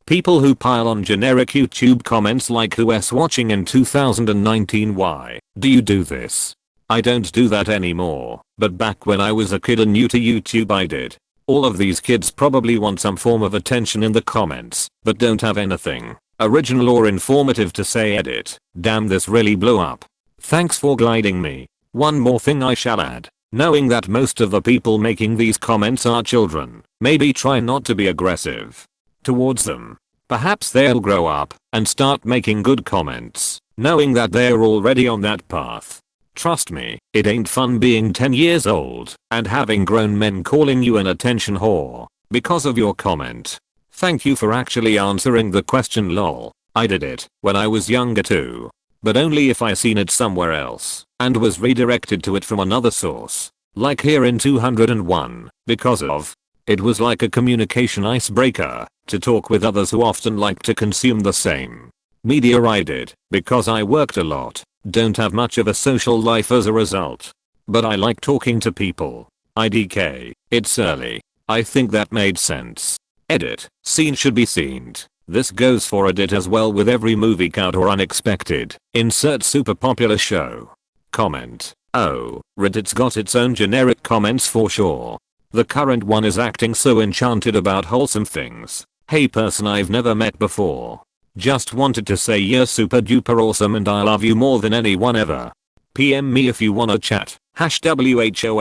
People who pile on generic YouTube comments like who's watching in 2019. Why do you do this? I don't do that anymore, but back when I was a kid and new to YouTube I did. All of these kids probably want some form of attention in the comments, but don't have anything original or informative to say. Edit. Damn, this really blew up. Thanks for guiding me. One more thing I shall add. Knowing that most of the people making these comments are children, maybe try not to be aggressive towards them. Perhaps they'll grow up and start making good comments, knowing that they're already on that path. Trust me, it ain't fun being 10 years old and having grown men calling you an attention whore because of your comment. Thank you for actually answering the question, lol. I did it when I was younger too, but only if I seen it somewhere else and was redirected to it from another source, like here in 201, because of it was like a communication icebreaker to talk with others who often like to consume the same media I did, because I worked a lot, don't have much of a social life as a result. But I like talking to people. IDK, it's early. I think that made sense. Edit. Seen should be seen. This goes for edit as well with every movie count or unexpected. Insert super popular show. Comment. Oh, Reddit's got its own generic comments for sure. The current one is acting so enchanted about wholesome things. Hey person I've never met before. Just wanted to say you're super duper awesome and I love you more than anyone ever. PM me if you wanna chat. #WHOLESOME/S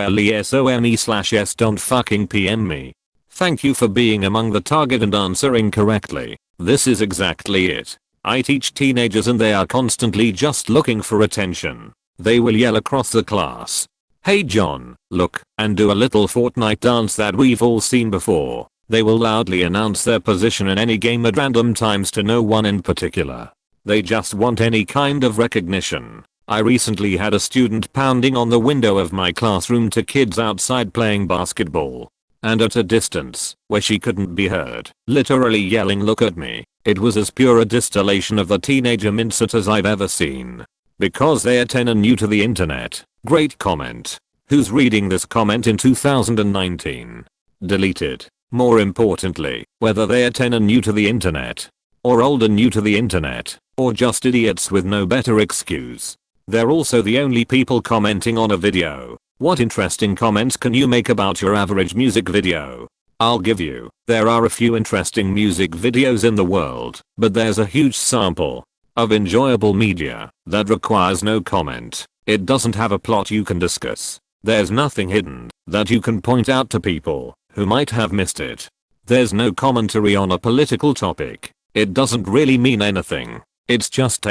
don't fucking PM me. Thank you for being among the target and answering correctly. This is exactly it. I teach teenagers and they are constantly just looking for attention. They will yell across the class, "Hey John, look," and do a little Fortnite dance that we've all seen before. They will loudly announce their position in any game at random times to no one in particular. They just want any kind of recognition. I recently had a student pounding on the window of my classroom to kids outside playing basketball. And at a distance, where she couldn't be heard, literally yelling, "Look at me." It was as pure a distillation of the teenager mindset as I've ever seen. Because they're 10 and new to the internet. Great comment. Who's reading this comment in 2019? Deleted. More importantly, whether they're 10 and new to the internet, or old and new to the internet, or just idiots with no better excuse. They're also the only people commenting on a video. What interesting comments can you make about your average music video? I'll give you, there are a few interesting music videos in the world, but there's a huge sample of enjoyable media that requires no comment. It doesn't have a plot you can discuss. There's nothing hidden that you can point out to people who might have missed it. There's no commentary on a political topic. It doesn't really mean anything. It's just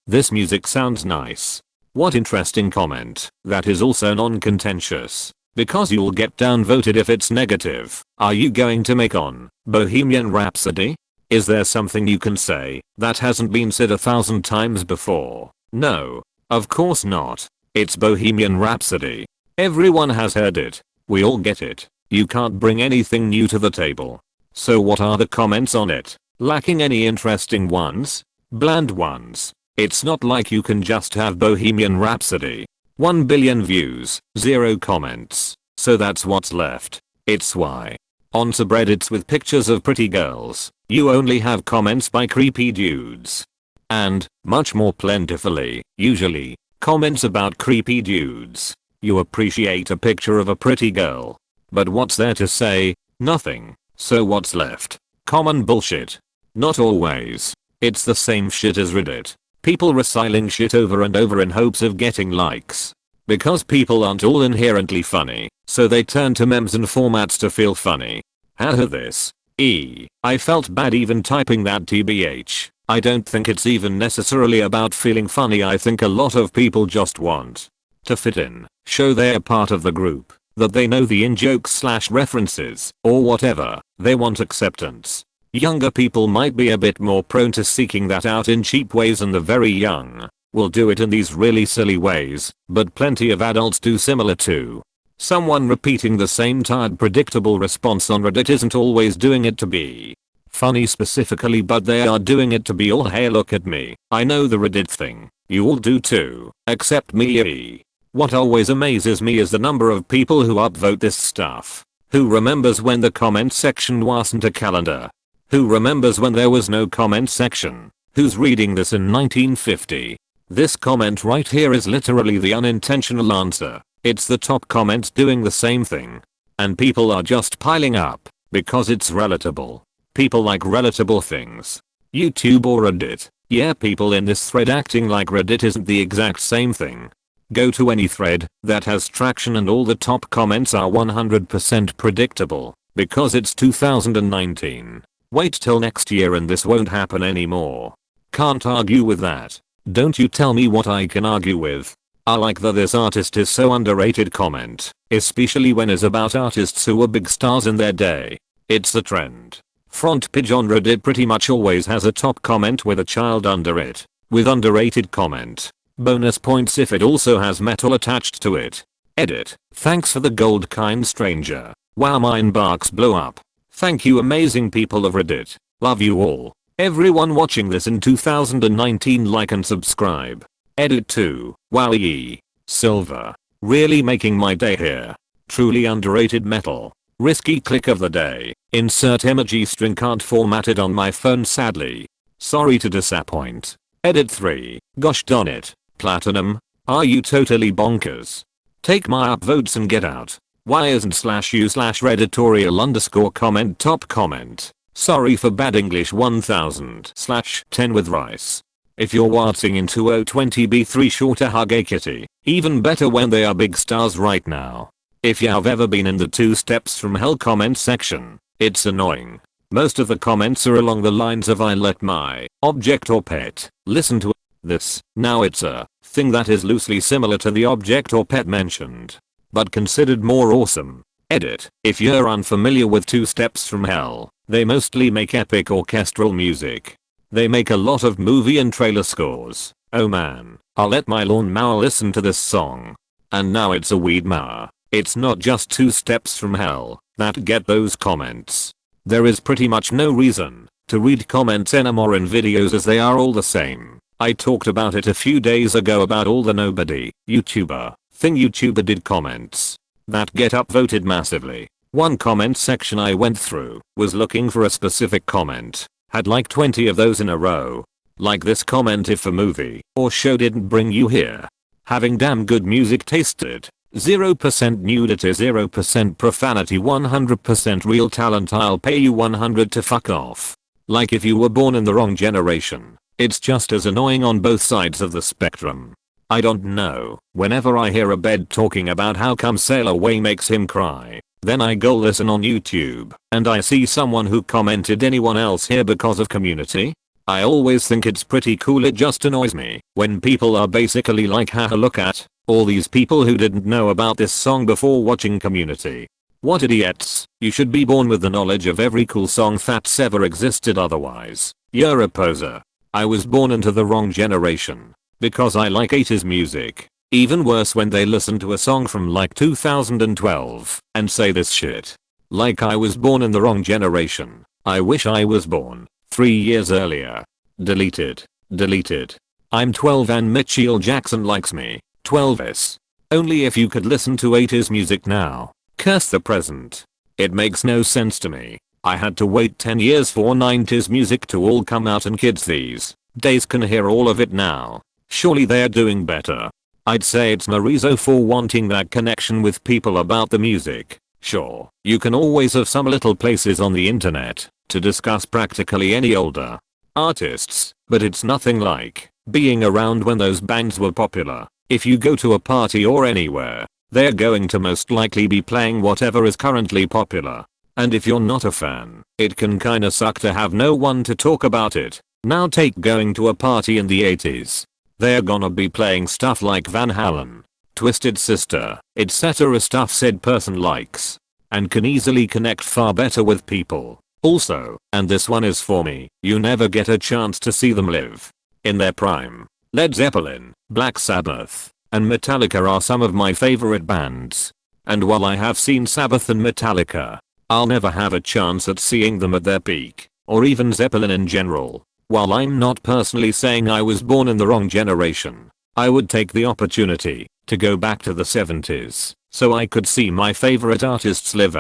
this music sounds nice. What interesting comment that is also non-contentious. Because you'll get downvoted if it's negative. Are you going to make on Bohemian Rhapsody? Is there something you can say that hasn't been said 1,000 times before? No. Of course not. It's Bohemian Rhapsody. Everyone has heard it. We all get it. You can't bring anything new to the table. So what are the comments on it? Lacking any interesting ones? Bland ones. It's not like you can just have Bohemian Rhapsody. 1 billion views, 0 comments. So that's what's left. It's why on subreddits with pictures of pretty girls, you only have comments by creepy dudes. And, much more plentifully, usually, comments about creepy dudes. You appreciate a picture of a pretty girl. But what's there to say? Nothing. So what's left? Common bullshit. Not always. It's the same shit as Reddit. People recycling shit over and over in hopes of getting likes. Because people aren't all inherently funny, so they turn to memes and formats to feel funny. Haha this. I felt bad even typing that tbh. I don't think it's even necessarily about feeling funny. I think a lot of people just want to fit in, show they're part of the group, that they know the in-jokes/references, or whatever. They want acceptance. Younger people might be a bit more prone to seeking that out in cheap ways, and the very young will do it in these really silly ways, but plenty of adults do similar too. Someone repeating the same tired predictable response on Reddit isn't always doing it to be funny specifically, but they are doing it to be all, "Hey look at me, I know the Reddit thing. You all do too, except me." What always amazes me is the number of people who upvote this stuff. Who remembers when the comment section wasn't a calendar? Who remembers when there was no comment section? Who's reading this in 1950? This comment right here is literally the unintentional answer. It's the top comment doing the same thing. And people are just piling up because it's relatable. People like relatable things. YouTube or Reddit. Yeah, people in this thread acting like Reddit isn't the exact same thing. Go to any thread that has traction and all the top comments are 100% predictable because it's 2019. Wait till next year and this won't happen anymore. Can't argue with that. Don't you tell me what I can argue with. I like the "this artist is so underrated" comment, especially when it's about artists who were big stars in their day. It's the trend. Front page on Reddit pretty much always has a top comment with a child under it, with underrated comment. Bonus points if it also has metal attached to it. Edit. Thanks for the gold, kind stranger. Wow, my inbox blew up. Thank you, amazing people of Reddit. Love you all. Everyone watching this in 2019, like and subscribe. Edit 2. Wow, Silver. Really making my day here. Truly underrated metal. Risky click of the day. Insert emoji string, can't format it on my phone sadly. Sorry to disappoint. Edit 3. Gosh darn it. Platinum. Are you totally bonkers? Take my upvotes and get out. Why isn't /u/redditorial_comment top comment? Sorry for bad English. 1000/10 with rice. If you're watching in 2020b3 shorter hug a kitty. Even better when they are big stars right now. If you have ever been in the 2 steps from hell comment section, it's annoying. Most of the comments are along the lines of "I let my object or pet listen to this." Now it's a thing that is loosely similar to the object or pet mentioned, but considered more awesome. Edit. If you're unfamiliar with 2 steps from hell, they mostly make epic orchestral music. They make a lot of movie and trailer scores. Oh man, I'll let my lawnmower listen to this song. And now it's a weed mower. It's not just 2 steps from hell that get those comments. There is pretty much no reason to read comments anymore in videos as they are all the same. I talked about it a few days ago about all the nobody YouTuber thing YouTuber did comments that get upvoted massively. One comment section I went through was looking for a specific comment. Had like 20 of those in a row. Like this comment: "If a movie or show didn't bring you here, having damn good music tasted, 0% nudity, 0% profanity, 100% real talent, I'll pay you 100 to fuck off." Like if you were born in the wrong generation. It's just as annoying on both sides of the spectrum. I don't know, whenever I hear a bed talking about how come Sail Away makes him cry, then I go listen on YouTube and I see someone who commented "anyone else here because of Community?" I always think it's pretty cool. It just annoys me when people are basically like, haha, look at all these people who didn't know about this song before watching Community. What idiots. You should be born with the knowledge of every cool song that's ever existed, otherwise you're a poser. I was born into the wrong generation because I like 80s music. Even worse when they listen to a song from like 2012 and say this shit. Like I was born in the wrong generation. I wish I was born 3 years earlier. Deleted. Deleted. I'm 12 and Mitchell Jackson likes me. 12s. Only if you could listen to 80s music now. Curse the present. It makes no sense to me. I had to wait 10 years for 90s music to all come out and kids these days can hear all of it now. Surely they're doing better. I'd say it's Marizo for wanting that connection with people about the music. Sure, you can always have some little places on the internet to discuss practically any older artists, but it's nothing like being around when those bands were popular. If you go to a party or anywhere, they're going to most likely be playing whatever is currently popular. And if you're not a fan, it can kinda suck to have no one to talk about it. Now take going to a party in the 80s. They're gonna be playing stuff like Van Halen, Twisted Sister, etc. stuff said person likes and can easily connect far better with people. Also, and this one is for me, you never get a chance to see them live in their prime. Led Zeppelin, Black Sabbath, and Metallica are some of my favorite bands. And while I have seen Sabbath and Metallica, I'll never have a chance at seeing them at their peak, or even Zeppelin in general. While I'm not personally saying I was born in the wrong generation, I would take the opportunity to go back to the 70s so I could see my favorite artists live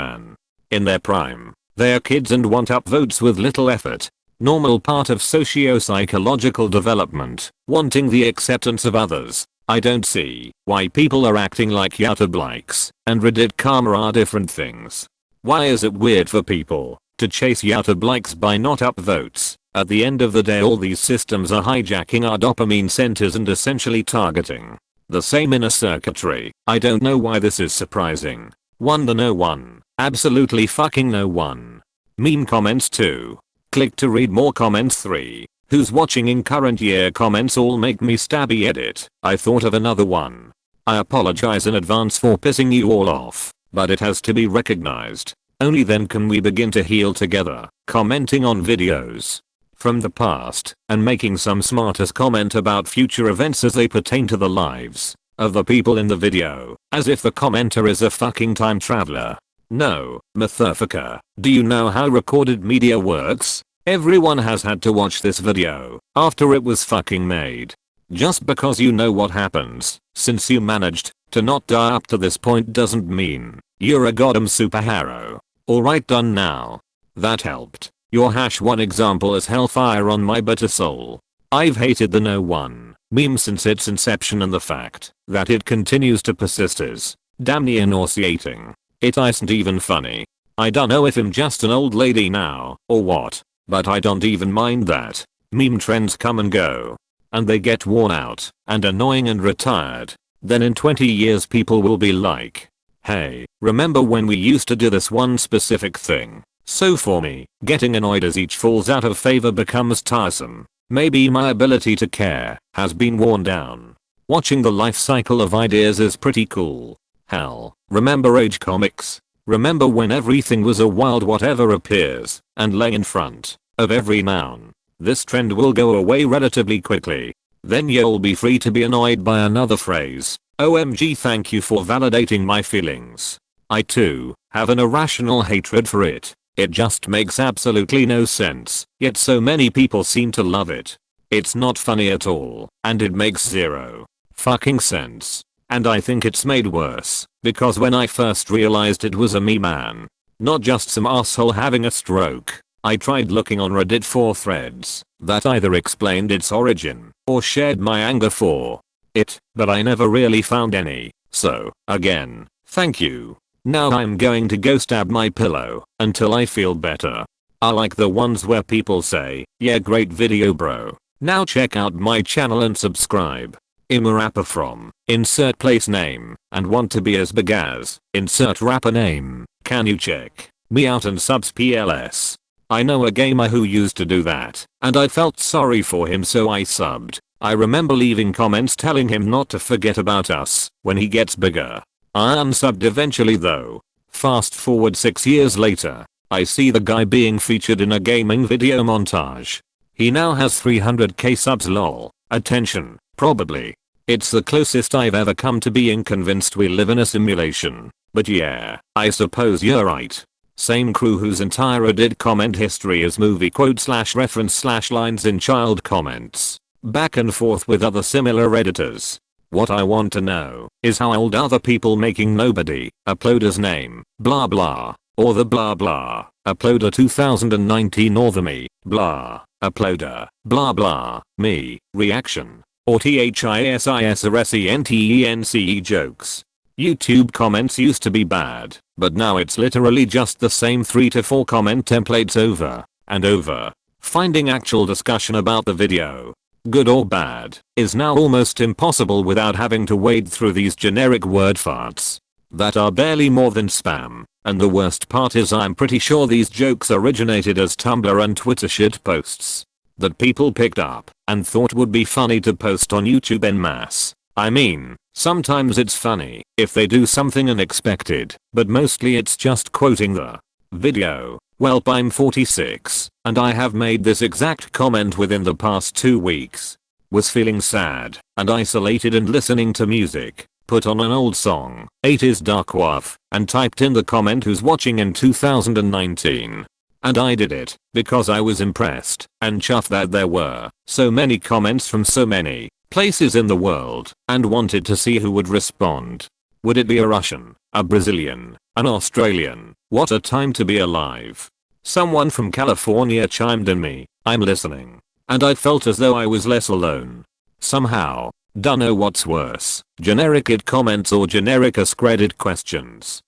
in their prime. They are kids and want upvotes with little effort. Normal part of socio-psychological development, wanting the acceptance of others. I don't see why people are acting like YouTube likes and Reddit karma are different things. Why is it weird for people to chase YouTube likes by not upvotes? At the end of the day, all these systems are hijacking our dopamine centers and essentially targeting the same inner circuitry. I don't know why this is surprising. The no one. Absolutely fucking no one. Meme comments 2. Click to read more comments 3. Who's watching in current year comments all make me stabby edit. I thought of another one. I apologize in advance for pissing you all off, but it has to be recognized. Only then can we begin to heal together. Commenting on videos from the past and making some smartass comment about future events as they pertain to the lives of the people in the video, as if the commenter is a fucking time traveler. No, motherfucker, do you know how recorded media works? Everyone has had to watch this video after it was fucking made. Just because you know what happens, since you managed to not die up to this point doesn't mean you're a goddamn superhero. Alright, done now. That helped. Your #1 example is hellfire on my bitter soul. I've hated the no one meme since its inception, and the fact that it continues to persist is damn near nauseating. It isn't even funny. I don't know if I'm just an old lady now or what, but I don't even mind that. Meme trends come and go, and they get worn out and annoying and retired. Then in 20 years people will be like, hey, remember when we used to do this one specific thing? So for me, getting annoyed as each falls out of favor becomes tiresome. Maybe my ability to care has been worn down. Watching the life cycle of ideas is pretty cool. Hell, remember Age Comics? Remember when everything was a wild whatever appears and lay in front of every noun? This trend will go away relatively quickly. Then you'll be free to be annoyed by another phrase. OMG, thank you for validating my feelings. I too have an irrational hatred for it. It just makes absolutely no sense, yet so many people seem to love it. It's not funny at all, and it makes zero fucking sense. And I think it's made worse, because when I first realized it was a meme, not just some asshole having a stroke, I tried looking on Reddit for threads that either explained its origin or shared my anger for it, but I never really found any. So, again, thank you. Now I'm going to go stab my pillow until I feel better. I like the ones where people say, yeah, great video bro. Now check out my channel and subscribe. I'm a rapper from insert place name and want to be as big as insert rapper name. Can you check me out and subs PLS? I know a gamer who used to do that, and I felt sorry for him, so I subbed. I remember leaving comments telling him not to forget about us when he gets bigger. I unsubbed eventually though. Fast forward 6 years later, I see the guy being featured in a gaming video montage. He now has 300k subs, lol. Attention, probably. It's the closest I've ever come to being convinced we live in a simulation. But yeah, I suppose you're right. Same crew whose entire Reddit comment history is movie quote / reference / lines in child comments. Back and forth with other similar editors. What I want to know is how old are the people making nobody uploader's name blah blah, or the blah blah uploader 2019, or the me blah uploader blah blah me reaction, or THISISRSENTENCE jokes. YouTube comments used to be bad, but now it's literally just the same 3 to 4 comment templates over and over. Finding actual discussion about the video, good or bad, is now almost impossible without having to wade through these generic word farts that are barely more than spam. And the worst part is I'm pretty sure these jokes originated as Tumblr and Twitter shit posts that people picked up and thought would be funny to post on YouTube en masse. I mean, sometimes it's funny if they do something unexpected, but mostly it's just quoting the video. Welp, I'm 46, and I have made this exact comment within the past 2 weeks. Was feeling sad and isolated and listening to music. Put on an old song, 80s dark waf, and typed in the comment who's watching in 2019. And I did it because I was impressed and chuffed that there were so many comments from so many places in the world, and wanted to see who would respond. Would it be a Russian, a Brazilian, an Australian? What a time to be alive. Someone from California chimed in me, I'm listening. And I felt as though I was less alone. Somehow. Dunno what's worse, generic id comments or generic ask Reddit questions.